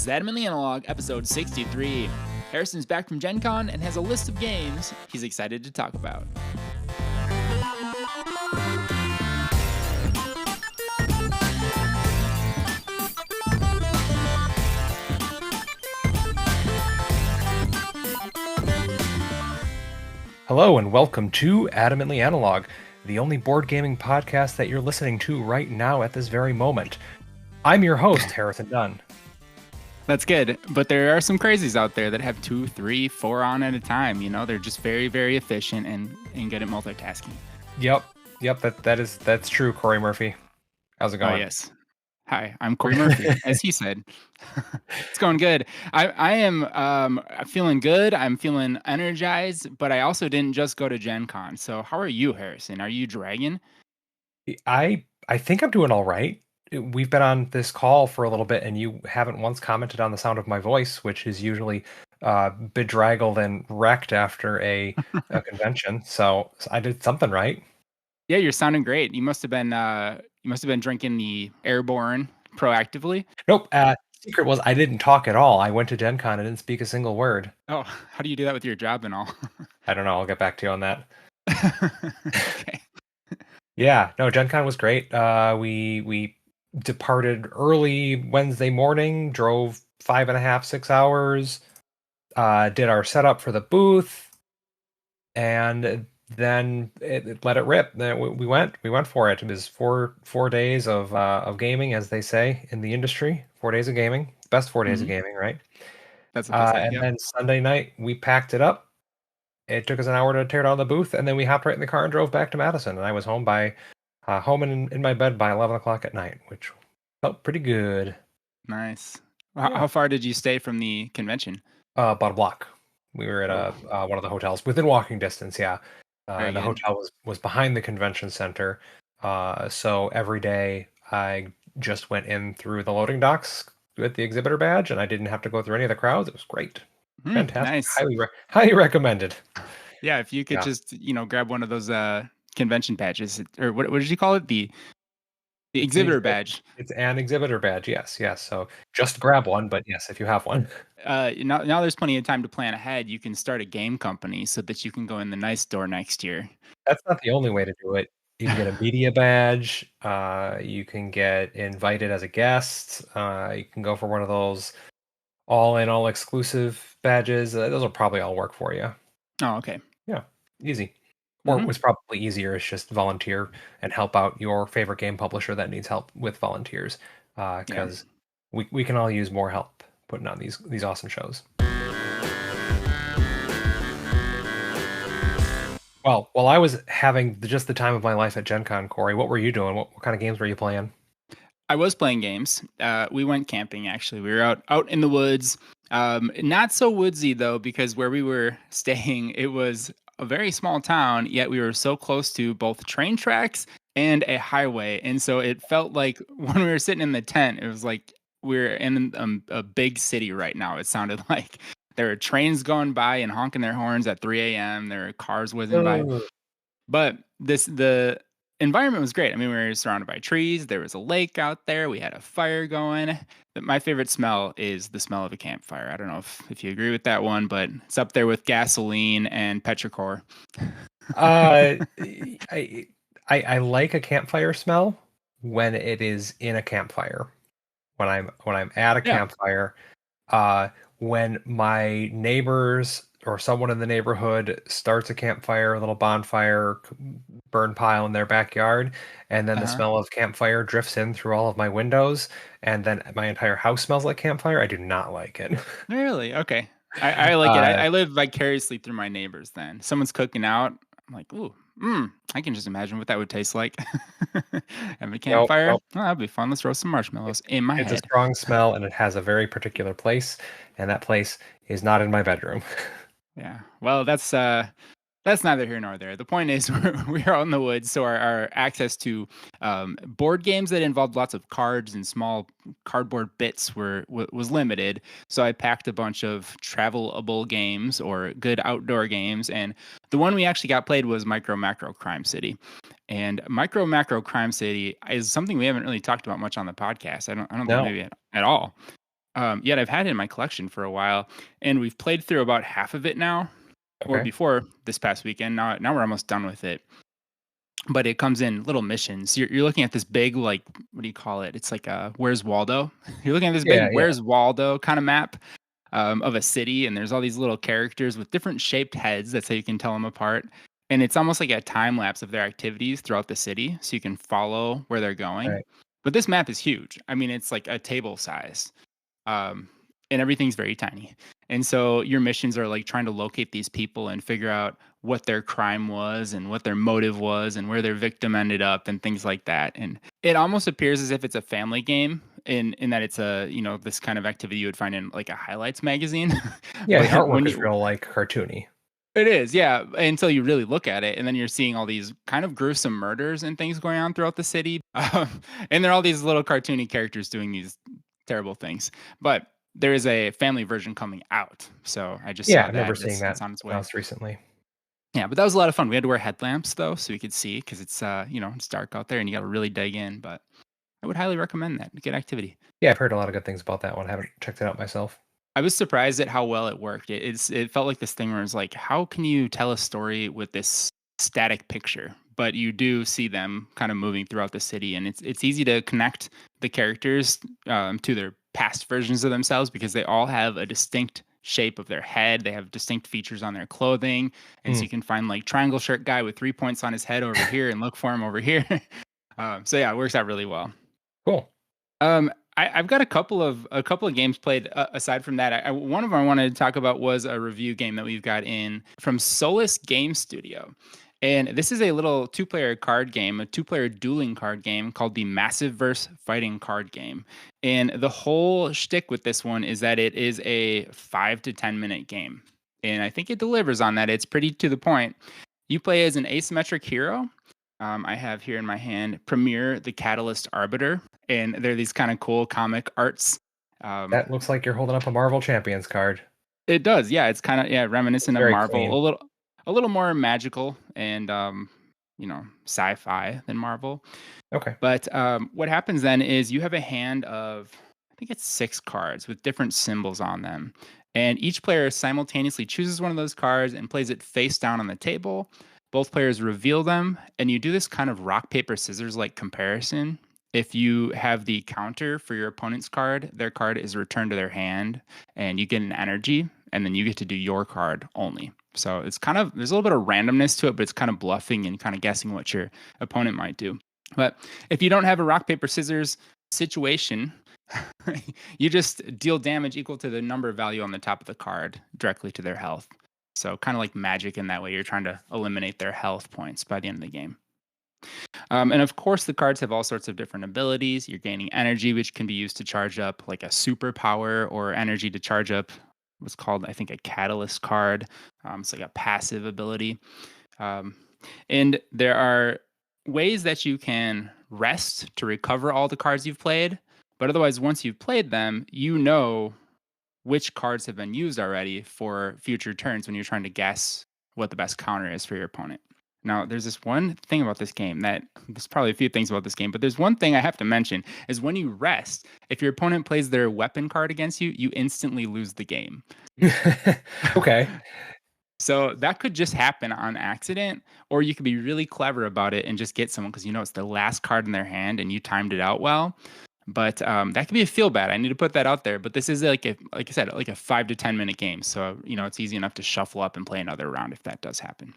This is Adamantly Analog, episode 63. Harrison's back from Gencon and has a list of games he's excited to talk about. Hello and welcome to Adamantly Analog, the only board gaming podcast that you're listening to right now at this very moment. I'm your host, Harrison Dunn. That's good, but there are some crazies out there that have 2, 3, 4 on at a time. You know, they're just very, very efficient and good at multitasking. Yep, that's true, Corey Murphy. How's it going? Oh, yes. Hi, I'm Corey Murphy, as he said. It's going good. I am feeling good. I'm feeling energized, but I also didn't just go to Gen Con. So how are you, Harrison? Are you dragging? I think I'm doing all right. We've been on this call for a little bit, and you haven't once commented on the sound of my voice, which is usually bedraggled and wrecked after a convention. So I did something right. Yeah, you're sounding great. You must have been drinking the Airborne proactively. Nope. Secret was I didn't talk at all. I went to Gen Con and didn't speak a single word. Oh, how do you do that with your job and all? I don't know. I'll get back to you on that. Okay. Yeah, no, Gen Con was great. We departed early Wednesday morning, drove 5.5, 6 hours, did our setup for the booth, and then let it rip. Then we went for it. It was four days of gaming, as they say in the industry. 4 days of gaming, best 4 days of gaming, right? That's what they say. And then Sunday night we packed it up. It took us an hour to tear down the booth, and then we hopped right in the car and drove back to Madison. And I was home and in my bed by 11 o'clock at night, which felt pretty good. Nice. How far did you stay from the convention? About a block. We were at one of the hotels within walking distance. Yeah, and the hotel was behind the convention center. So every day I just went in through the loading docks with the exhibitor badge, and I didn't have to go through any of the crowds. It was great. Fantastic. Nice. Highly recommended. Yeah, if you could just grab one of those convention badges, or what did you call it? The exhibitor badge. It's an exhibitor badge. Yes. So just grab one, but yes, if you have one. Now there's plenty of time to plan ahead. You can start a game company so that you can go in the nice door next year. That's not the only way to do it. You can get a media badge. You can get invited as a guest. You can go for one of those all exclusive badges. Those will probably all work for you. Oh, okay. Yeah, easy. Or it was probably easier is just volunteer and help out your favorite game publisher that needs help with volunteers, because we can all use more help putting on these awesome shows. Well, while I was having just the time of my life at Gen Con, Corey, what were you doing? What kind of games were you playing? I was playing games. We went camping, actually. We were out in the woods. Not so woodsy, though, because where we were staying, it was a very small town, yet we were so close to both train tracks and a highway. And so it felt like when we were sitting in the tent, it was like we're in a big city right now. It sounded like there were trains going by and honking their horns at 3 a.m. There were cars whizzing by. But the environment was great. I mean, we were surrounded by trees. There was a lake out there. We had a fire going. But my favorite smell is the smell of a campfire. I don't know if you agree with that one, but it's up there with gasoline and petrichor. I like a campfire smell when it is in a campfire. When I'm at a campfire, when my neighbors or someone in the neighborhood starts a campfire, a little bonfire, burn pile in their backyard, and then the smell of campfire drifts in through all of my windows, and then my entire house smells like campfire, I do not like it. Really? Okay. I like it. I live vicariously through my neighbors then. Someone's cooking out. I'm like, ooh, I can just imagine what that would taste like. Have a campfire. Nope. Oh, that'd be fun. Let's roast some marshmallows in my head. It's a strong smell, and it has a very particular place, and that place is not in my bedroom. Yeah. Well, that's neither here nor there. The point is we're out in the woods, so our access to board games that involved lots of cards and small cardboard bits was limited. So I packed a bunch of travelable games or good outdoor games, and the one we actually got played was Micro Macro Crime City. And Micro Macro Crime City is something we haven't really talked about much on the podcast. I don't think maybe at all. Yet I've had it in my collection for a while, and we've played through about half of it now, or Okay. before this past weekend. Now we're almost done with it. But it comes in little missions. You're looking at this big, like, what do you call it? It's like a Where's Waldo? You're looking at this big Yeah, yeah. Where's Waldo kind of map of a city, and there's all these little characters with different shaped heads. That's how you can tell them apart. And it's almost like a time lapse of their activities throughout the city, so you can follow where they're going. Right. But this map is huge. I mean, it's like a table size, um, and everything's very tiny. And so your missions are like trying to locate these people and figure out what their crime was and what their motive was and where their victim ended up and things like that. And it almost appears as if it's a family game in that it's a, this kind of activity you would find in like a highlights magazine. Yeah, the But artwork when is you real like cartoony. it is, yeah, until you really look at it, and then you're seeing all these kind of gruesome murders and things going on throughout the city. And there are all these little cartoony characters doing these terrible things. But there is a family version coming out, so I just Yeah, I saw remember that. seeing It's that on its way. announced recently. Yeah, but that was a lot of fun. We had to wear headlamps though, so we could see because it's dark out there, and you got to really dig in. But I would highly recommend that. Good activity. Yeah, I've heard a lot of good things about that one. Haven't checked it out myself. I was surprised at how well it worked. It felt like this thing where it's like, how can you tell a story with this static picture? But you do see them kind of moving throughout the city, and it's easy to connect the characters to their past versions of themselves because they all have a distinct shape of their head. They have distinct features on their clothing, and so Mm, you can find like triangle shirt guy with 3 points on his head over here, and look for him over here. So yeah, it works out really well. cool. I've got a couple of games played aside from that. One of them I wanted to talk about was a review game that we've got in from Solis Game Studio, and this is a little two-player card game, a two-player dueling card game called the Massive Verse Fighting Card Game. And the whole shtick with this one is that it is a 5 to 10 minute game, and I think it delivers on that. It's pretty to the point. You play as an asymmetric hero. I have here in my hand Premier the Catalyst Arbiter, and they're these kind of cool comic arts. Um, That looks like you're holding up a Marvel Champions card. it does, yeah. It's kind of It's reminiscent of very Marvel, clean. a little more magical and sci-fi than Marvel. Okay. But what happens then is you have a hand of, I think it's 6 cards with different symbols on them. And each player simultaneously chooses one of those cards and plays it face down on the table. Both players reveal them, and you do this kind of rock, paper, scissors like comparison. If you have the counter for your opponent's card, their card is returned to their hand, and you get an energy, and then you get to do your card only. So it's there's a little bit of randomness to it, but it's kind of bluffing and kind of guessing what your opponent might do. But if you don't have a rock, paper, scissors situation, you just deal damage equal to the number value on the top of the card directly to their health. So kind of like magic in that way. You're trying to eliminate their health points by the end of the game. And of course, the cards have all sorts of different abilities. You're gaining energy, which can be used to charge up like a superpower, or energy to charge up what's called, I think, a catalyst card. It's like a passive ability. Um, and there are ways that you can rest to recover all the cards you've played. But otherwise, once you've played them, you know which cards have been used already for future turns when you're trying to guess what the best counter is for your opponent. Now, there's this one thing about this game that there's probably a few things about this game, but there's one thing I have to mention is when you rest, if your opponent plays their weapon card against you, you instantly lose the game. Okay. So that could just happen on accident, or you could be really clever about it and just get someone because it's the last card in their hand and you timed it out well. But that could be a feel bad. I need to put that out there. But this is like I said, like a 5 to 10 minute game. So it's easy enough to shuffle up and play another round if that does happen.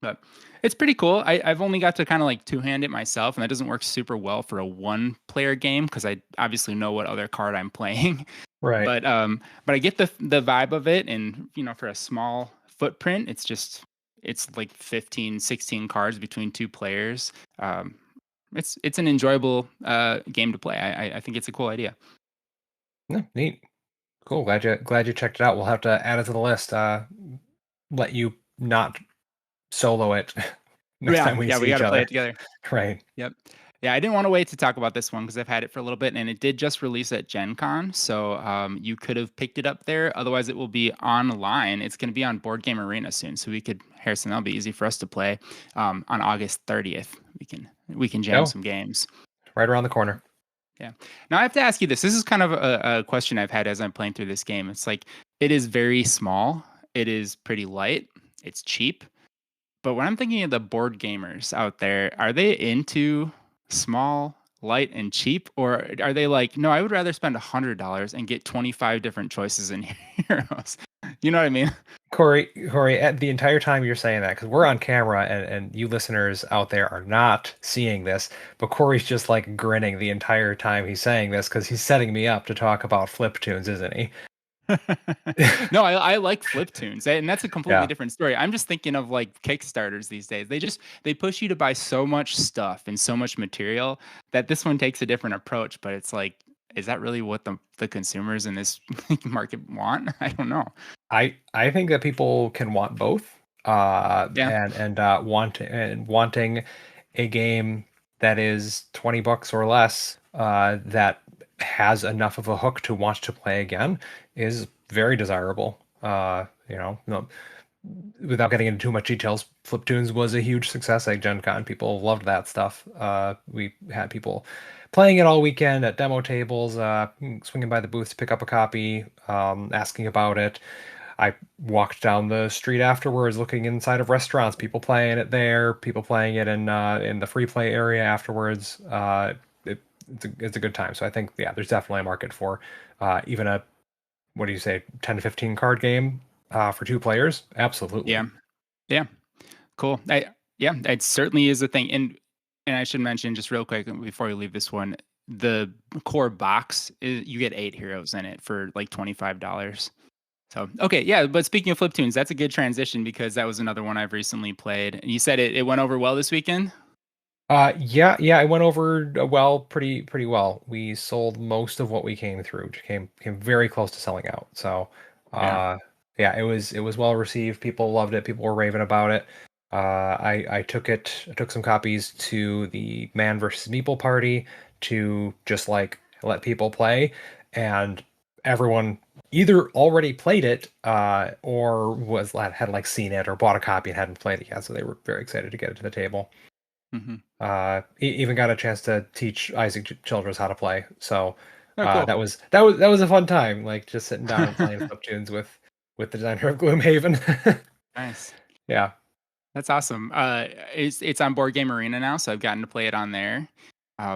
But it's pretty cool. I've only got to kind of like two-hand it myself, and that doesn't work super well for a one-player game because I obviously know what other card I'm playing. Right. But I get the vibe of it, and for a small footprint, it's like 15, 16 cards between two players. It's an enjoyable game to play. I think it's a cool idea. No, neat. Cool. Glad you checked it out. We'll have to add it to the list. Let you not solo it next Yeah, time we yeah, we see got each to play other. it together. Right. Yep. Yeah, I didn't want to wait to talk about this one because I've had it for a little bit, and it did just release at Gencon, so you could have picked it up there. Otherwise, it will be online. It's going to be on Board Game Arena soon, so Harrison, that'll be easy for us to play on August 30th. We can jam Oh, some games. right around the corner. Yeah. Now I have to ask you this. This is kind of a question I've had as I'm playing through this game. It's like it is very small. It is pretty light. It's cheap. But when I'm thinking of the board gamers out there, are they into small, light, and cheap, or are they like, no, I would rather spend $100 and get 25 different choices in heroes? You know what I mean? Corey, at the entire time you're saying that, because we're on camera and you listeners out there are not seeing this, but Corey's just like grinning the entire time he's saying this because he's setting me up to talk about flip tunes, isn't he? No, I like flip tunes, and that's a completely Yeah. different story. I'm just thinking of like Kickstarters these days. They push you to buy so much stuff and so much material that this one takes a different approach. But it's like, is that really what the consumers in this market want? I don't know. I think that people can want both, Yeah, wanting a game that is $20 or less, that has enough of a hook to want to play again is very desirable. No, without getting into too much details, Fliptoons was a huge success at Gen Con. People loved that stuff. We had people playing it all weekend at demo tables, swinging by the booths to pick up a copy, asking about it. I walked down the street afterwards, looking inside of restaurants, people playing it there, people playing it in the free play area afterwards. It's a good time. So I think, yeah, there's definitely a market for even a, what do you say, 10 to 15 card game for two players. Absolutely. yeah, yeah. Cool. Yeah, it certainly is a thing. And I should mention just real quick before we leave this one, the core box is, you get 8 heroes in it for like $25. So okay, yeah. But speaking of flip tunes, that's a good transition because that was another one I've recently played. You said it went over well this weekend. Yeah, it went over well, pretty well. We sold most of what we came through. Came very close to selling out. So, Yeah. uh, yeah, it was well received. People loved it. People were raving about it. I took some copies to the Man versus Meeple party to just like let people play, and everyone either already played it, or had like seen it or bought a copy and hadn't played it yet. So they were very excited to get it to the table. Hmm. Even got a chance to teach Isaac Childress how to play. So Oh, cool. that was a fun time, like just sitting down and playing Fliptunes with the designer of Gloomhaven. Nice. Yeah, That's awesome. It's on Board Game Arena now, so I've gotten to play it on there.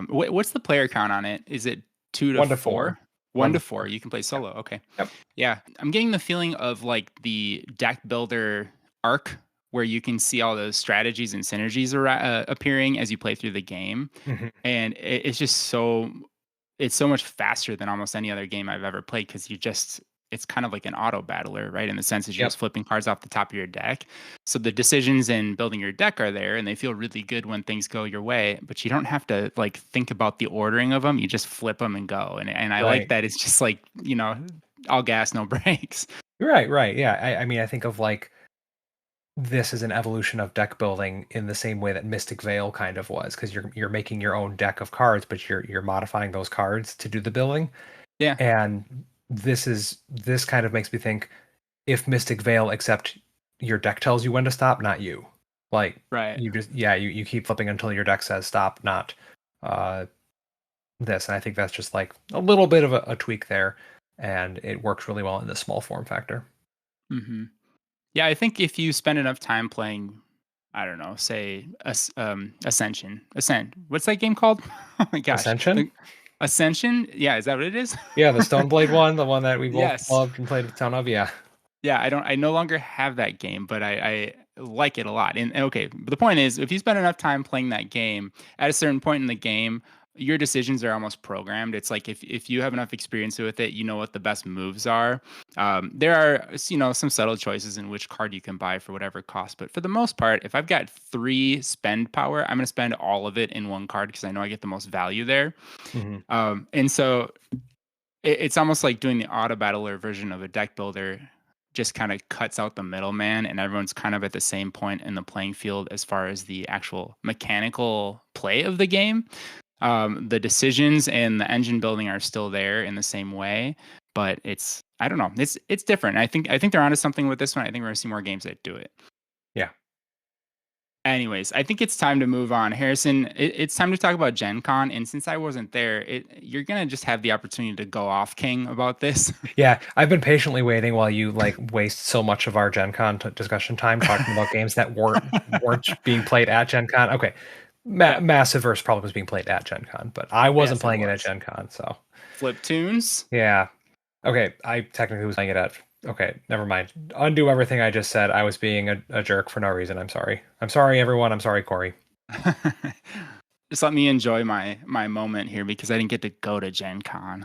What's the player count on it? Is it two to 1 to 4, four? one One to to four. four. You can play Yep, solo. Okay. yep. Yeah, I'm getting the feeling of like the deck builder arc where you can see all those strategies and synergies appearing as you play through the game, Mhm. and it's so much faster than almost any other game I've ever played because it's kind of like an auto battler, right? In the sense that you're Yep. just flipping cards off the top of your deck. So the decisions in building your deck are there and they feel really good when things go your way, but you don't have to like think about the ordering of them. You just flip them and go. And I like Right. that it's just like, all gas, no brakes. Right. Yeah. I mean, I think of like this is an evolution of deck building in the same way that Mystic Vale kind of was, because you're making your own deck of cards, but you're modifying those cards to do the building. Yeah. And this kind of makes me think, if Mystic Vale, except your deck tells you when to stop, not you. Like Right. you keep flipping until your deck says stop, not uh this. And I think that's just like a little bit of a tweak there, and it works really well in this small form factor. Hmm. Yeah. I think if you spend enough time playing, I don't know, say Ascent. What's that game called? Oh my gosh. Ascension? Ascension. Yeah. Is that what it is? Yeah, the Stoneblade one, the one that we both Yes. loved and played a ton of. Yeah. Yeah, I no longer have that game, but I like it a lot. And okay, but the point is, if you spend enough time playing that game, at a certain point in the game, your decisions are almost programmed. It's like if you have enough experience with it, you know what the best moves are. There are some subtle choices in which card you can buy for whatever cost, but for the most part, if I've got 3 spend power, I'm going to spend all of it in one card because I know I get the most value there. Hmm. And so it's almost like doing the auto battler version of a deck builder just kind of cuts out the middleman and everyone's kind of at the same point in the playing field as far as the actual mechanical play of the game. The decisions and the engine building are still there in the same way, but I don't know, it's different. I think they're onto something with this one. I think we're gonna see more games that do it. Yeah. Anyways, I think it's time to move on. Harrison, it's time to talk about Gen Con. And since I wasn't there, you're going to just have the opportunity to go off king about this. Yeah, I've been patiently waiting while you like waste so much of our Gen Con discussion time talking about games that weren't being played at Gen Con. Okay, Yeah. Massive Verse probably was being played at Gen Con, but I wasn't Yes, it playing it at was. Gen Con, so Flip tunes. yeah. Okay, I technically was playing it at. Okay, never mind. Undo everything I just said. I was being a jerk for no reason. I'm sorry. I'm sorry, everyone. I'm sorry, Corey. Just let me enjoy my moment here because I didn't get to go to Gen Con.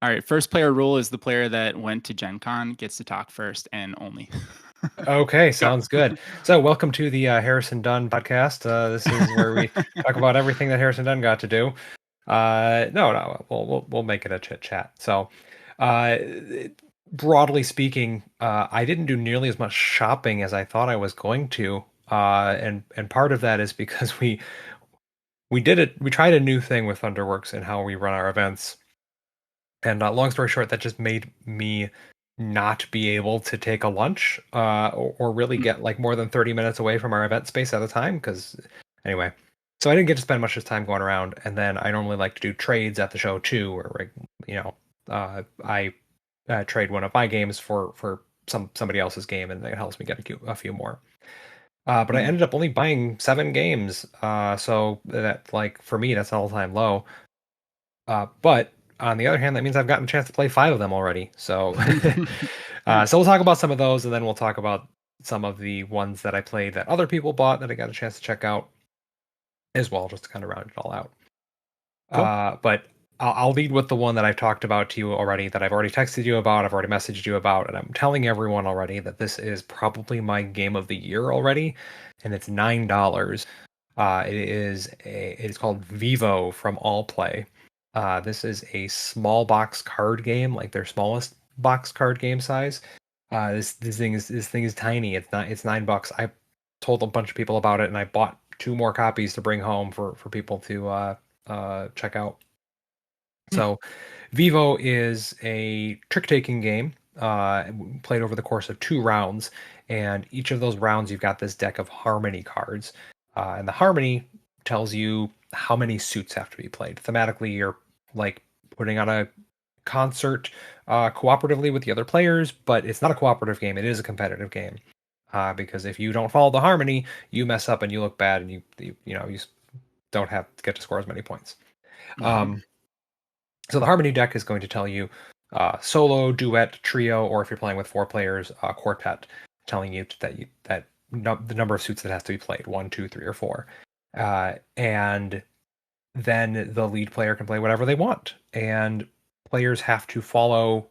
All right, first player rule is the player that went to Gen Con gets to talk first and only. Okay, Go. sounds good. So, welcome to the Harrison Dunn podcast. This is where we talk about everything that Harrison Dunn got to do. No, we'll make it a chit chat. So, uh, broadly speaking, I didn't do nearly as much shopping as I thought I was going to, and part of that is because we did it. We tried a new thing with Thunderworks and how we run our events. And long story short, that just made me not be able to take a lunch or really get like more than 30 minutes away from our event space at a time. Because anyway, so I didn't get to spend much of time going around. And then I normally like to do trades at the show too, where I trade one of my games for somebody else's game, and it helps me get a few more. But I ended up only buying 7 games, so that like for me that's an all-time low. But on the other hand, that means I've gotten a chance to play 5 of them already. So, so we'll talk about some of those, and then we'll talk about some of the ones that I played that other people bought that I got a chance to check out as well, just to kind of round it all out. Cool. But I'll lead with the one that I've talked about to you already, that I've already texted you about, I've already messaged you about, and I'm telling everyone already that this is probably my game of the year already, and it's $9. It is called Vivo from All Play. This is a small box card game, like their smallest box card game size. This thing is tiny. It's $9. I told a bunch of people about it, and I bought 2 more copies to bring home for people to check out. So, Vivo is a trick-taking game played over the course of 2 rounds, and each of those rounds you've got this deck of harmony cards, and the harmony tells you how many suits have to be played. Thematically, you're like putting on a concert cooperatively with the other players, but it's not a cooperative game. It is a competitive game because if you don't follow the harmony, you mess up and you look bad, and you don't get to score as many points. So the harmony deck is going to tell you solo, duet, trio, or if you're playing with 4 players, quartet, telling you that the number of suits that has to be played, 1, 2, 3, or 4, and then the lead player can play whatever they want, and players have to follow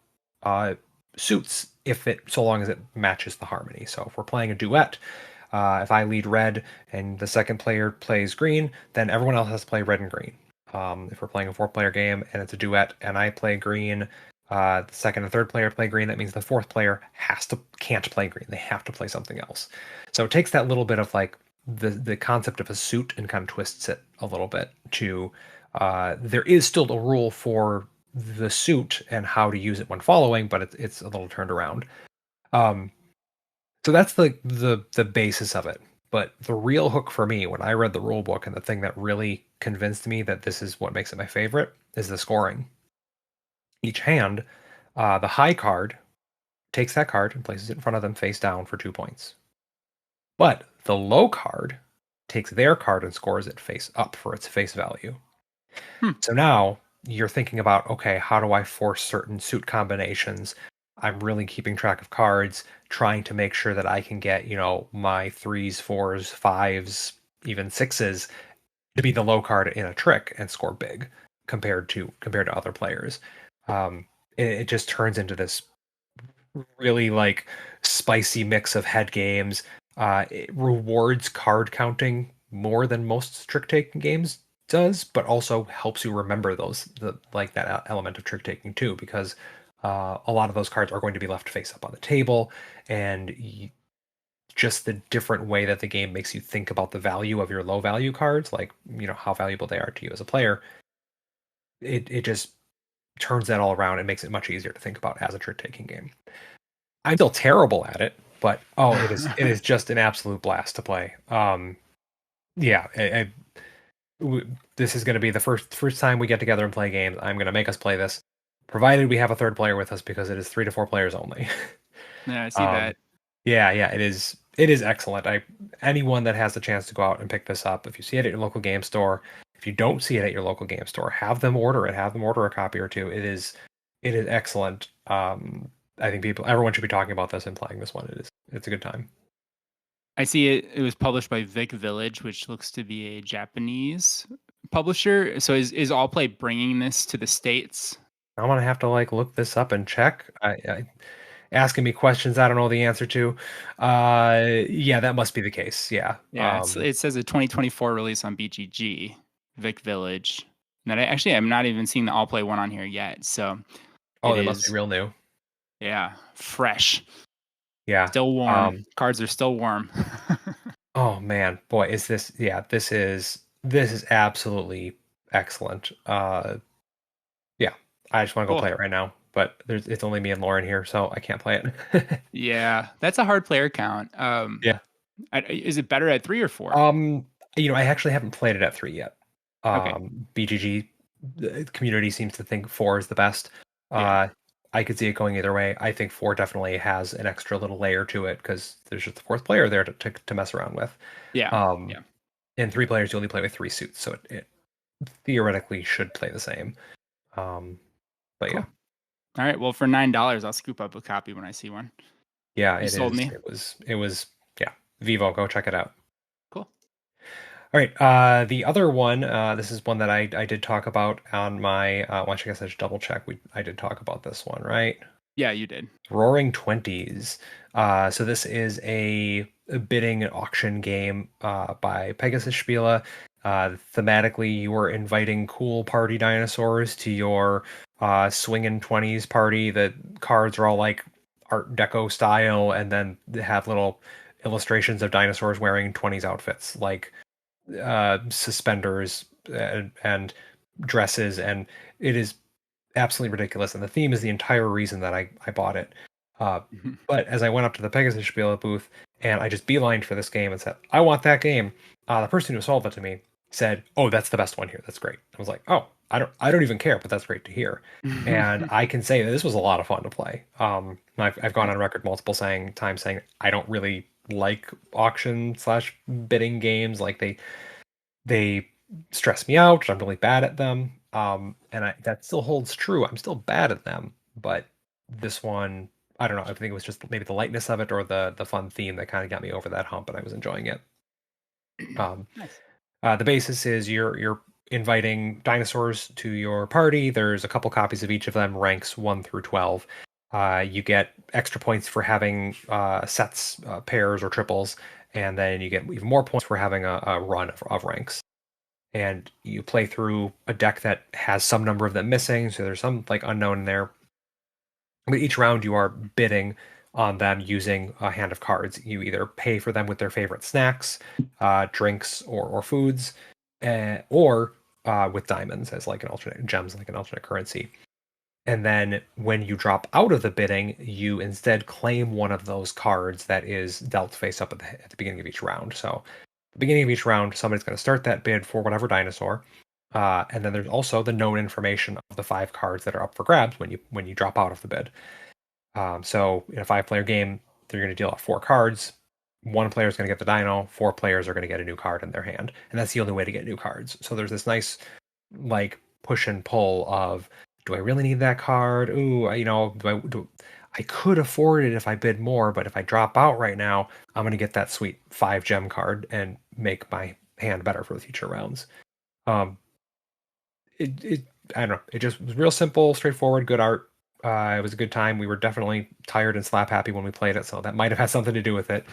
suits so long as it matches the harmony. So if we're playing a duet, if I lead red and the second player plays green, then everyone else has to play red and green. If we're playing a 4-player game and it's a duet and I play green, the second and third player play green, that means the fourth player can't play green. They have to play something else. So it takes that little bit of like the concept of a suit and kind of twists it a little bit to there is still a rule for the suit and how to use it when following, but it's a little turned around. So that's the basis of it. But the real hook for me when I read the rule book, and the thing that really convinced me that this is what makes it my favorite, is the scoring. Each hand, the high card takes that card and places it in front of them face down for 2 points. But the low card takes their card and scores it face up for its face value. So now you're thinking about, okay, how do I force certain suit combinations? I'm really keeping track of cards, trying to make sure that I can get, my 3s, 4s, 5s, even 6s to be the low card in a trick and score big compared to other players. It just turns into this really like spicy mix of head games. It rewards card counting more than most trick taking games does, but also helps you remember that element of trick taking too, because a lot of those cards are going to be left face up on the table, and just the different way that the game makes you think about the value of your low value cards, like how valuable they are to you as a player. It just turns that all around and makes it much easier to think about as a trick taking game. I'm still terrible at it. but oh, it is just an absolute blast to play. Yeah, this is going to be the first time we get together and play games. I'm going to make us play this, provided we have a third player with us because it is 3 to 4 players only. Yeah, I see um, that. yeah, yeah, it is excellent. Anyone that has the chance to go out and pick this up, if you see it at your local game store, if you don't see it at your local game store, have them order it. Have them order a copy or two. It is excellent. I think everyone should be talking about this and playing this one. It's a good time. I see it. It was published by Vic Village, which looks to be a Japanese publisher. So is All Play bringing this to the States? I'm gonna have to like look this up and check. Asking me questions I don't know the answer to. Yeah, that must be the case. Yeah. Yeah, it says a 2024 release on BGG, Vic Village. That I'm not even seeing the All Play one on here yet. So Oh, it that must be is, real new. yeah, fresh, Yeah. still warm. Cards are still warm. Oh man, boy, is this? Yeah, this is absolutely excellent. Yeah, I just want to go Cool. play it right now, but it's only me and Lauren here, so I can't play it. Yeah, that's a hard player count. Yeah. Is it better at 3 or 4? I actually haven't played it at 3 yet. Okay. BGG the community seems to think 4 is the best. Yeah. I could see it going either way. I think 4 definitely has an extra little layer to it because there's just the fourth player there to mess around with. Yeah. Um, Yeah. in 3 players, you only play with 3 suits, so it theoretically should play the same. But yeah, Cool. All right. Well, for $9, I'll scoop up a copy when I see one. yeah, You it sold is. me. It was. Yeah, Vivo, go check it out. Cool. All right. The other one, this is one that I did talk about on my. Well, I guess I should double check. I did talk about this one, right? Yeah, you did. Roaring Twenties. So this is a bidding and auction game by Pegasus Spiele. Thematically, you are inviting cool party dinosaurs to your swinging 20s party. The cards are all like Art Deco style, and then they have little illustrations of dinosaurs wearing 20s outfits, like suspenders and dresses, and it is absolutely ridiculous. And the theme is the entire reason that I bought it. Uh, but as I went up to the Pegasus Spiele booth and I just beelined for this game and said, I want that game, the person who sold it to me said, "Oh, that's the best one here. That's great." I was like, "Oh, I don't even care, but that's great to hear." And I can say that this was a lot of fun to play. I've gone on record multiple times saying I don't really like auction slash bidding games. Like they stress me out. I'm really bad at them. And that still holds true. I'm still bad at them, but this one, I don't know. I think it was just maybe the lightness of it or the fun theme that kind of got me over that hump, and I was enjoying it. Nice. The basis is you're inviting dinosaurs to your party. There's a couple copies of each of them, ranks 1 through 12. You get extra points for having sets, pairs, or triples, and then you get even more points for having a run of ranks. And you play through a deck that has some number of them missing, so there's some like unknown in there. But each round you are bidding on them using a hand of cards. You either pay for them with their favorite snacks, drinks, or foods, or with diamonds as like an alternate gems, like an alternate currency. And then when you drop out of the bidding, you instead claim one of those cards that is dealt face up at the beginning of each round. So the beginning of each round, somebody's going to start that bid for whatever dinosaur. And then there's also the known information of the 5 cards that are up for grabs when you drop out of the bid. So in a 5-player game, they're going to deal out 4 cards. 1 player is going to get the dino. 4 players are going to get a new card in their hand, and that's the only way to get new cards. So there's this nice like push and pull of, do I really need that card? Ooh, I could afford it if I bid more, but if I drop out right now, I'm going to get that sweet 5 gem card and make my hand better for the future rounds. Um, I don't know. It just was real simple, straightforward, good art. It was a good time. We were definitely tired and slap happy when we played it, so that might have had something to do with it.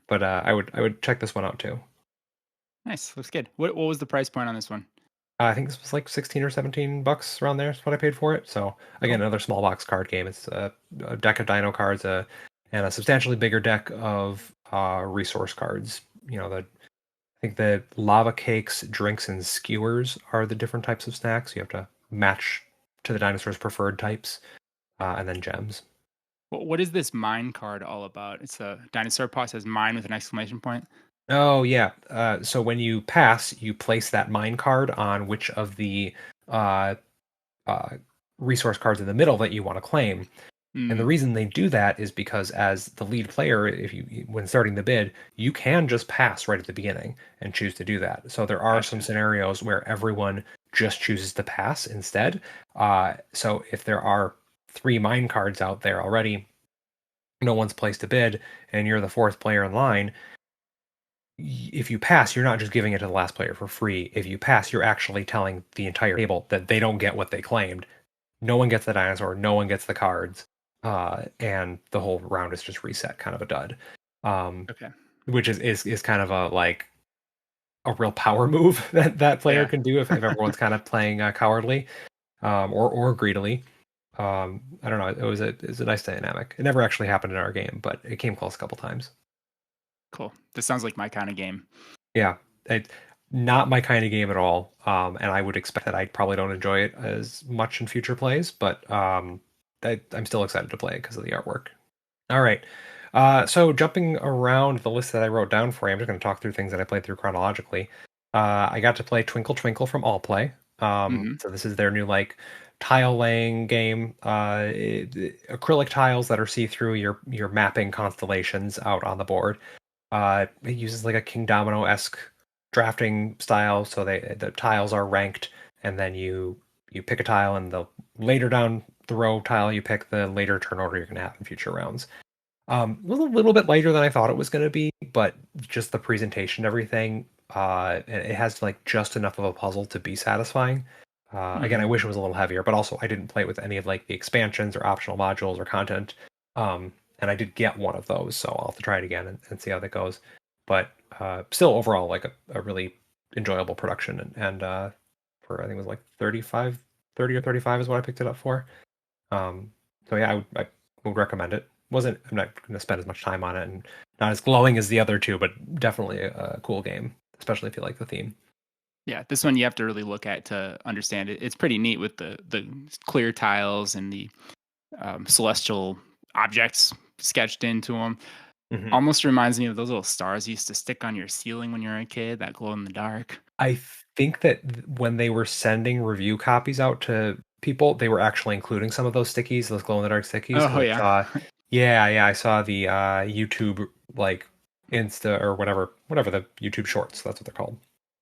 But I would check this one out too. Nice. Looks good. What was the price point on this one? I think this was like 16 or 17 bucks around there is what I paid for it. So again, Cool. another small box card game. It's a deck of dino cards, and a substantially bigger deck of resource cards. I think the lava cakes, drinks, and skewers are the different types of snacks. You have to match to the dinosaur's preferred types, and then gems. What is this mine card all about? It's a dinosaur paw says mine with an exclamation point. Oh yeah. So when you pass, you place that mine card on which of the uh, uh, resource cards in the middle that you want to claim. And the Mm, reason they do that is because as the lead player, if you when starting the bid, you can just pass right at the beginning and choose to do that. So there are some gotcha. scenarios where everyone just chooses to pass instead. So if there are three mine cards out there already, no one's placed a bid, and you're the fourth player in line, if you pass, you're not just giving it to the last player for free. If you pass, you're actually telling the entire table that they don't get what they claimed. No one gets the dinosaur, no one gets the cards, and the whole round is just reset, kind of a dud. Um, Okay. which is kind of a like a real power move that player Yeah. can do if everyone's kind of playing cowardly or greedily. I don't know. It was a nice dynamic. It never actually happened in our game, but it came close a couple times. Cool. This sounds like my kind of game. Yeah, it, not my kind of game at all. And I would expect that I probably don't enjoy it as much in future plays, but I'm still excited to play it because of the artwork. All right. So jumping around the list that I wrote down for you, I'm just going to talk through things that I played through chronologically. I got to play Twinkle Twinkle from All Play. Hmm. So this is their new like tile laying game. Acrylic tiles that are see through. You're mapping constellations out on the board. It uses like a King Domino esque drafting style, so the tiles are ranked, and then you pick a tile, and the later down the row tile you pick, the later turn order you're going to have in future rounds. Was a little bit lighter than I thought it was going to be, but just the presentation, and everything, it has like just enough of a puzzle to be satisfying. Again, I Hmm. wish it was a little heavier, but also I didn't play it with any of like the expansions or optional modules or content. And I did get one of those, so I'll have to try it again and see how that goes. But still, overall, like a really enjoyable production, and for I think it was like 35, 30 or 35 is what I picked it up for. Um, so yeah, I would recommend it. Wasn't I'm not going to spend as much time on it, and not as glowing as the other two, but definitely a cool game, especially if you like the theme. Yeah, this one you have to really look at to understand it. It's pretty neat with the clear tiles and the celestial objects sketched into them. Mhm. Almost reminds me of those little stars you used to stick on your ceiling when you were a kid that glow in the dark. I think that when they were sending review copies out to people, they were actually including some of those stickies, those glow in the dark stickies, because Oh I yeah. saw, yeah, I saw the YouTube like Insta or whatever the YouTube Shorts, that's what they're called.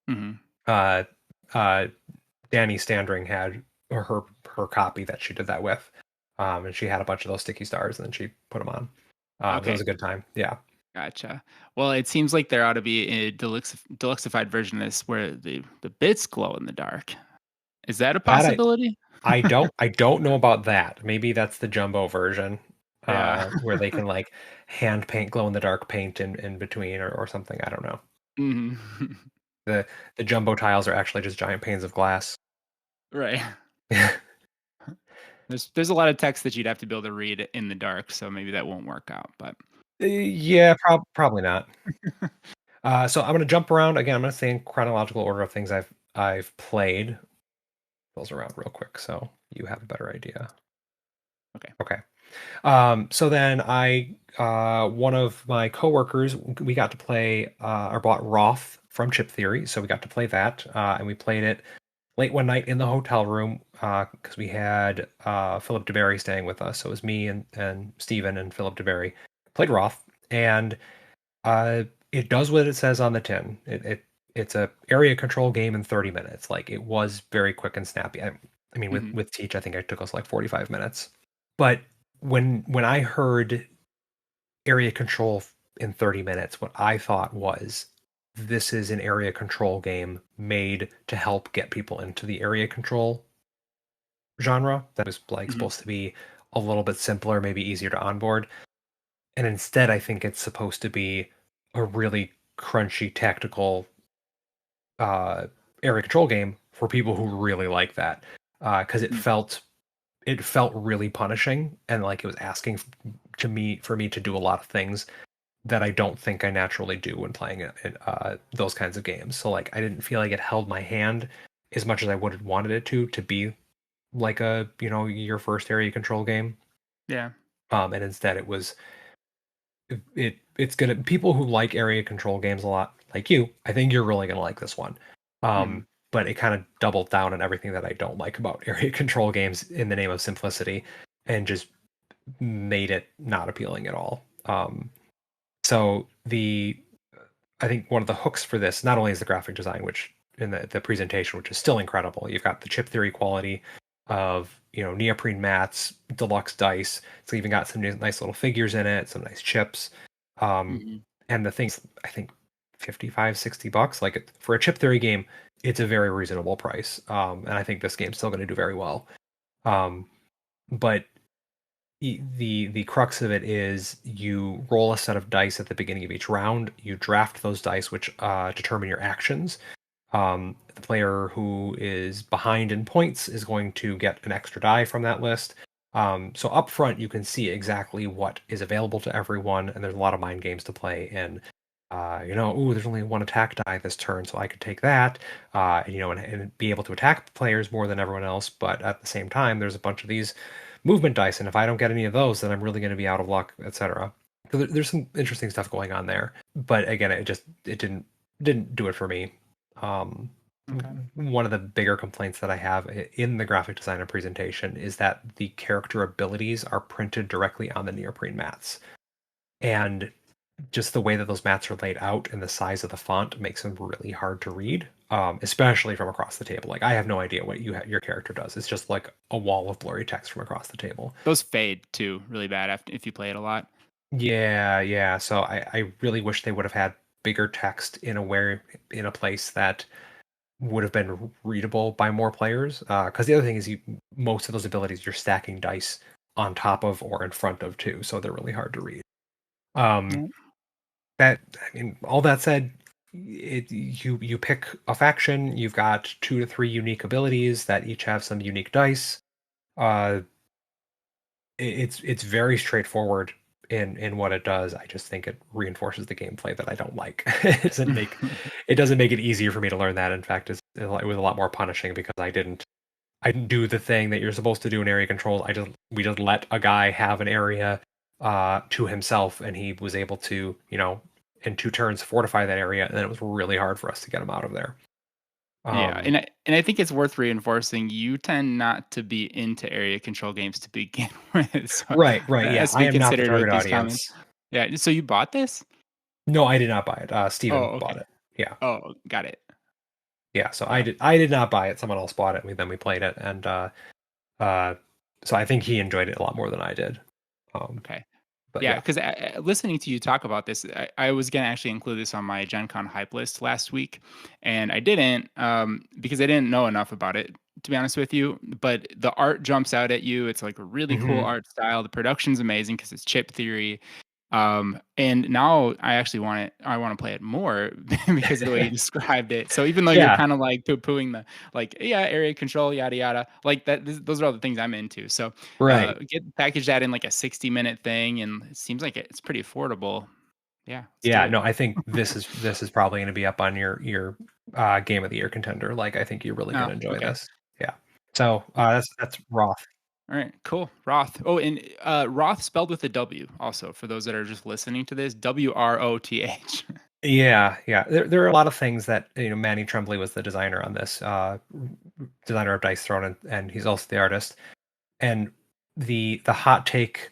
Hmm. Uh, uh, Danny Standring had her copy that she did that with, and she had a bunch of those sticky stars, and then she put them on. So it was Okay, a good time. Yeah, gotcha. Well, it seems like there ought to be a deluxified version of this where the bits glow in the dark. Is that a that possibility? I don't know about that. Maybe that's the jumbo version, Yeah. where they can like hand paint glow in the dark paint in between or something. I don't know. Hmm. The the jumbo tiles are actually just giant panes of glass. Right. There's a lot of text that you'd have to be able to read in the dark, so maybe that won't work out. But Yeah, probably not. So I'm gonna jump around again. I'm gonna say in chronological order of things I've played. Those around real quick so you have a better idea. okay. Okay. So then one of my coworkers, we got to play or bought Roth from Chip Theory, so we got to play that, and we played it late one night in the hotel room because we had Philip DeBerry staying with us. So it was me and Steven and Philip DeBerry played Roth, and it does what it says on the tin. It's a area control game in 30 minutes. Like it was very quick and snappy. I mean, with Hmm. with Teach, I think it took us like 45 minutes. But when I heard area control in 30 minutes, what I thought was this is an area control game made to help get people into the area control genre that was like Hmm. supposed to be a little bit simpler, maybe easier to onboard. And instead, I think it's supposed to be a really crunchy tactical uh, area control game for people who really like that because it felt really punishing and like it was asking for me to do a lot of things that I don't think I naturally do when playing those kinds of games. So like I didn't feel like it held my hand as much as I would have wanted it to be like a your first area control game. Yeah. And instead it's gonna, people who like area control games a lot, like you, I think you're really gonna like this one. Mhm. But it kind of doubled down on everything that I don't like about area control games in the name of simplicity, and just made it not appealing at all. So I think one of the hooks for this not only is the graphic design, which in the presentation, which is still incredible. You've got the chip theory quality of, neoprene mats, deluxe dice. It's even got some nice little figures in it, some nice chips. Um, Mhm. and the things, I think, 55, $60. Like for a chip theory game, it's a very reasonable price. And I think this game's still going to do very well. Um, but the crux of it is you roll a set of dice at the beginning of each round. You draft those dice, which determine your actions. The player who is behind in points is going to get an extra die from that list. So up front, you can see exactly what is available to everyone, and there's a lot of mind games to play. And ooh, there's only one attack die this turn, so I could take that, and be able to attack players more than everyone else. But at the same time, there's a bunch of these movement dice, and if I don't get any of those, then I'm really going to be out of luck, etc. So there's some interesting stuff going on there. But again, it didn't do it for me. Um, Okay. One of the bigger complaints that I have in the graphic design and presentation is that the character abilities are printed directly on the neoprene mats. And just the way that those mats are laid out and the size of the font makes them really hard to read, especially from across the table. Like I have no idea what your character does. It's just like a wall of blurry text from across the table. Those fade too really bad if you play it a lot. Yeah, yeah. So I really wish they would have had bigger text in a place that would have been readable by more players. Because the other thing is, most of those abilities you're stacking dice on top of or in front of too, so they're really hard to read. Um, Yeah. that I mean, all that said, you pick a faction. You've got 2 to 3 unique abilities that each have some unique dice. Uh, it's very straightforward in what it does. I just think it reinforces the gameplay that I don't like. It doesn't make it easier for me to learn that. In fact, it was a lot more punishing because I didn't do the thing that you're supposed to do in area controls. We just let a guy have an area to himself, and he was able to, in 2 turns fortify that area, and then it was really hard for us to get him out of there. Yeah, Um, and I think it's worth reinforcing, you tend not to be into area control games to begin with, so right, yeah. as to I be am not the considered with target these comments. audience. Yeah, so you bought this? No, I did not buy it. Oh, Steven bought okay. it. Yeah. Oh, got it. Yeah, so I Yeah, did not buy it. Someone else bought it. Then we played it, and uh, so I think he enjoyed it a lot more than I did. Um, okay. but Yeah, yeah. because listening to you talk about this, I was gonna actually include this on my Gen Con hype list last week, and I didn't because I didn't know enough about it, to be honest with you. But the art jumps out at you. It's like a really cool Hmm. art style. The production's amazing because it's chip theory. And now I actually want it. I want to play it more because of the way you described it. So even though you're Yeah, kind of like poo-pooing the like, yeah, area control, yada yada, like that. Those are all the things I'm into. So right. get package that in like a 60-minute thing, and it seems like it's pretty affordable. Yeah, let's do Yeah, it. no, I think this is probably going to be up on your game of the year contender. Like, I think you're really going Oh, to enjoy okay. this. Yeah. So that's Roth. All right, cool. Roth. Oh, and Roth spelled with a W also for those that are just listening to this. WROTH. Yeah, yeah. There are a lot of things that Manny Tremblay was the designer on this, designer of Dice Throne, and he's also the artist. And the hot take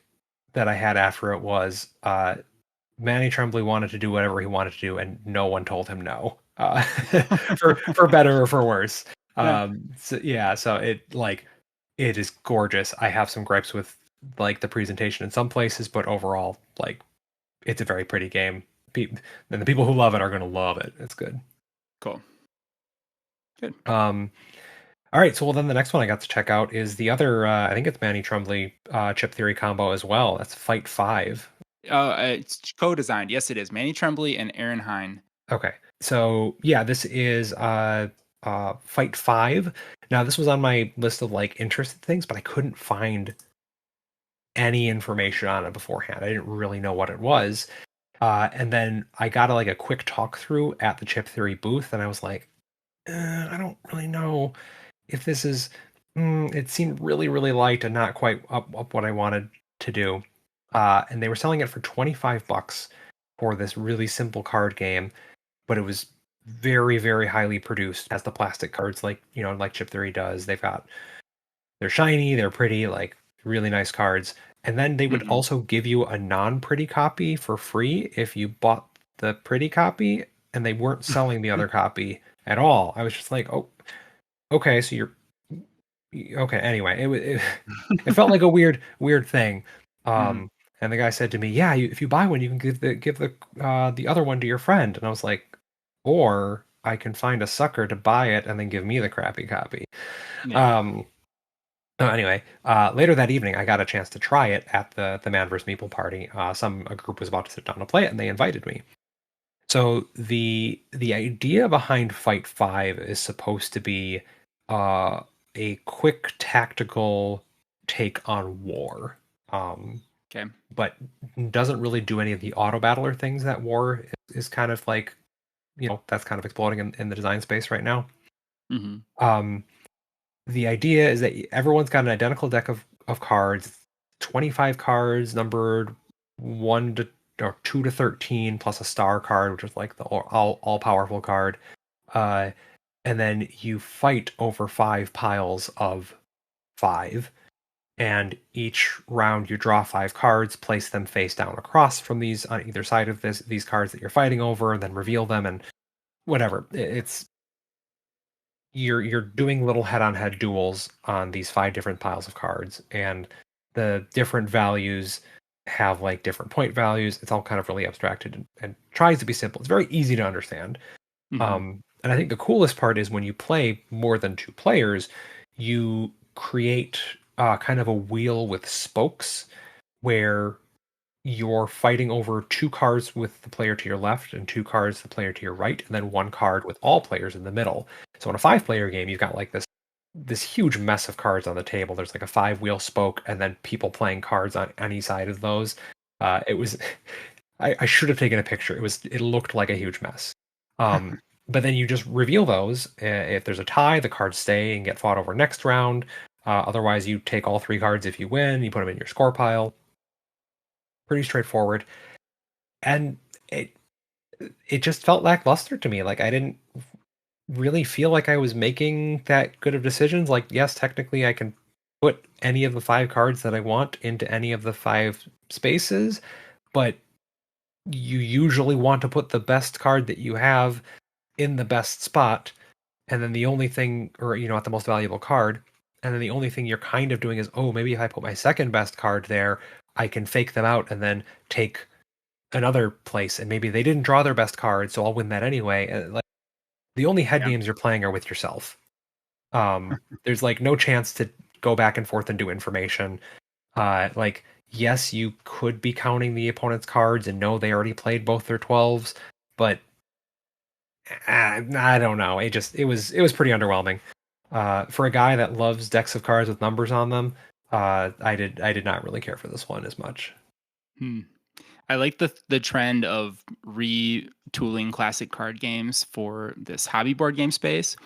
that I had after it was Manny Tremblay wanted to do whatever he wanted to do, and no one told him no, for better or for worse. Yeah. So yeah, so it is gorgeous. I have some gripes with like the presentation in some places, but overall, like it's a very pretty game. And the people who love it are going to love it. It's good. Cool. Good. Um, all right, so well then the next one I got to check out is the other. I think it's Manny Tremblay chip theory combo as well. That's Fight Five. It's co-designed. Yes, it is. Manny Tremblay and Aaron Hine. Okay. So yeah, this is Fight 5. Now this was on my list of like interested things, but I couldn't find any information on it beforehand. I didn't really know what it was. And then I got like a quick talk through at the Chip Theory booth, and I was like, I don't really know if this is. It seemed really, really light and not quite up what I wanted to do. and they were selling it for $25 for this really simple card game, but it was very, very highly produced. As the plastic cards, like like Chip Theory does. They're shiny, they're pretty, like really nice cards. And then they would Hmm. also give you a non-pretty copy for free if you bought the pretty copy, and they weren't selling the other copy at all. I was just like, oh, okay, so you're okay. Anyway, it felt like a weird thing. Hmm. And the guy said to me, "Yeah, if you buy one, you can give the other one to your friend." And I was like, "Or I can find a sucker to buy it and then give me the crappy copy." Yeah. Um, anyway, later that evening, I got a chance to try it at the Man vs. Meeple party. A group was about to sit down to play it, and they invited me. So the idea behind Fight Five is supposed to be uh, a quick tactical take on war, um, Okay. but doesn't really do any of the auto battler things that war is kind of like, that's kind of exploding in the design space right now. Hmm. Um, the idea is that everyone's got an identical deck of cards, 25 cards numbered 1 to or 2 to 13 plus a star card, which is like the all powerful card. Uh, and then you fight over 5 piles of 5. And each round you draw 5 cards, place them face down across from these on either side of these cards that you're fighting over, and then reveal them and whatever. It's you're doing little head-on-head duels on these 5 different piles of cards, and the different values have like different point values. It's all kind of really abstracted and tries to be simple. It's very easy to understand. Hmm. And I think the coolest part is when you play more than 2 players, you create kind of a wheel with spokes where you're fighting over 2 cards with the player to your left and 2 cards the player to your right, and then 1 card with all players in the middle. So in a 5-player game, you've got like this huge mess of cards on the table. There's like a 5-wheel spoke, and then people playing cards on any side of those. It was I should have taken a picture. It looked like a huge mess. But then you just reveal those. If there's a tie, the cards stay and get fought over next round. Otherwise, you take all 3 cards if you win. You put them in your score pile. Pretty straightforward. And it just felt lackluster to me. Like I didn't really feel like I was making that good of decisions. Like, yes, technically I can put any of the 5 cards that I want into any of the 5 spaces, but you usually want to put the best card that you have in the best spot, and then the only thing, or at the most valuable card, and then the only thing you're kind of doing is, oh, maybe if I put my second best card there, I can fake them out and then take another place, and maybe they didn't draw their best card, so I'll win that anyway. Like the only head Yeah. games you're playing are with yourself. There's like no chance to go back and forth and do information. Like yes, you could be counting the opponent's cards and know they already played both their 12s, but I don't know. It was pretty underwhelming. For a guy that loves decks of cards with numbers on them, I did not really care for this one as much. Hmm. I like the trend of retooling classic card games for this hobby board game space.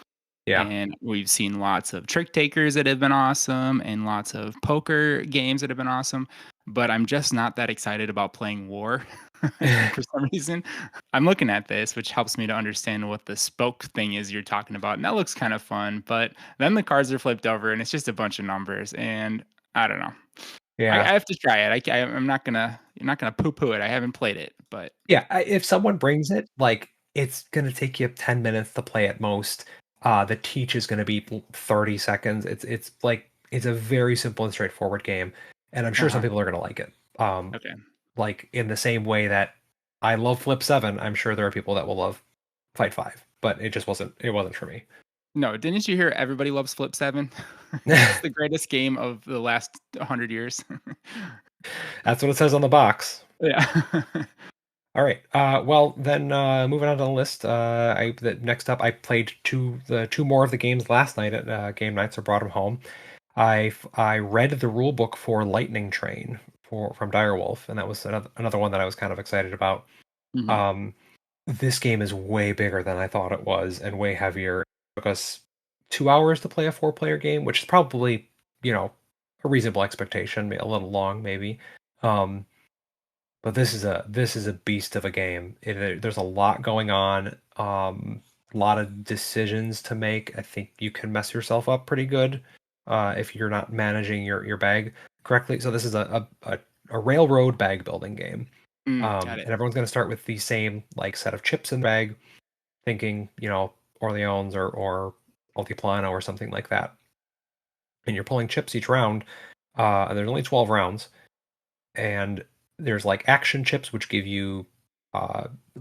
Yeah. And we've seen lots of trick takers that have been awesome and lots of poker games that have been awesome. But I'm just not that excited about playing war for some reason. I'm looking at this, which helps me to understand what the spoke thing is you're talking about. And that looks kind of fun. But then the cards are flipped over and it's just a bunch of numbers. And I don't know. I Yeah. have to try it. I'm not gonna you're not gonna poo poo it. I haven't played it, but Yeah, if someone brings it, like it's gonna take you 10 minutes to play at most. The teach is gonna be 30 seconds. It's like it's a very simple and straightforward game, and I'm sure some uh-huh. people are gonna like it. Okay. Like in the same way that I love Flip 7, I'm sure there are people that will love Fight 5, but it wasn't for me. No, didn't you hear everybody loves Flip 7? It's the greatest game of the last 100 years. That's what it says on the box. Yeah. All right. Well, then moving on to the list. Next up, I played the two more of the games last night at game night, so brought them home. I read the rule book for Lightning Train from Direwolf, and that was another one that I was kind of excited about. Mhm. Um, this game is way bigger than I thought it was, and way heavier. It took us 2 hours to play a 4-player game, which is probably a reasonable expectation, a little long maybe. Um, but this is a beast of a game. There's a lot going on, a lot of decisions to make. I think you can mess yourself up pretty good if you're not managing your bag correctly. So this is a railroad bag building game, Got it. and everyone's going to start with the same like set of chips in the bag, thinking Orleans or Altiplano or something like that. And you're pulling chips each round. And there's only 12 rounds, and there's like action chips which give you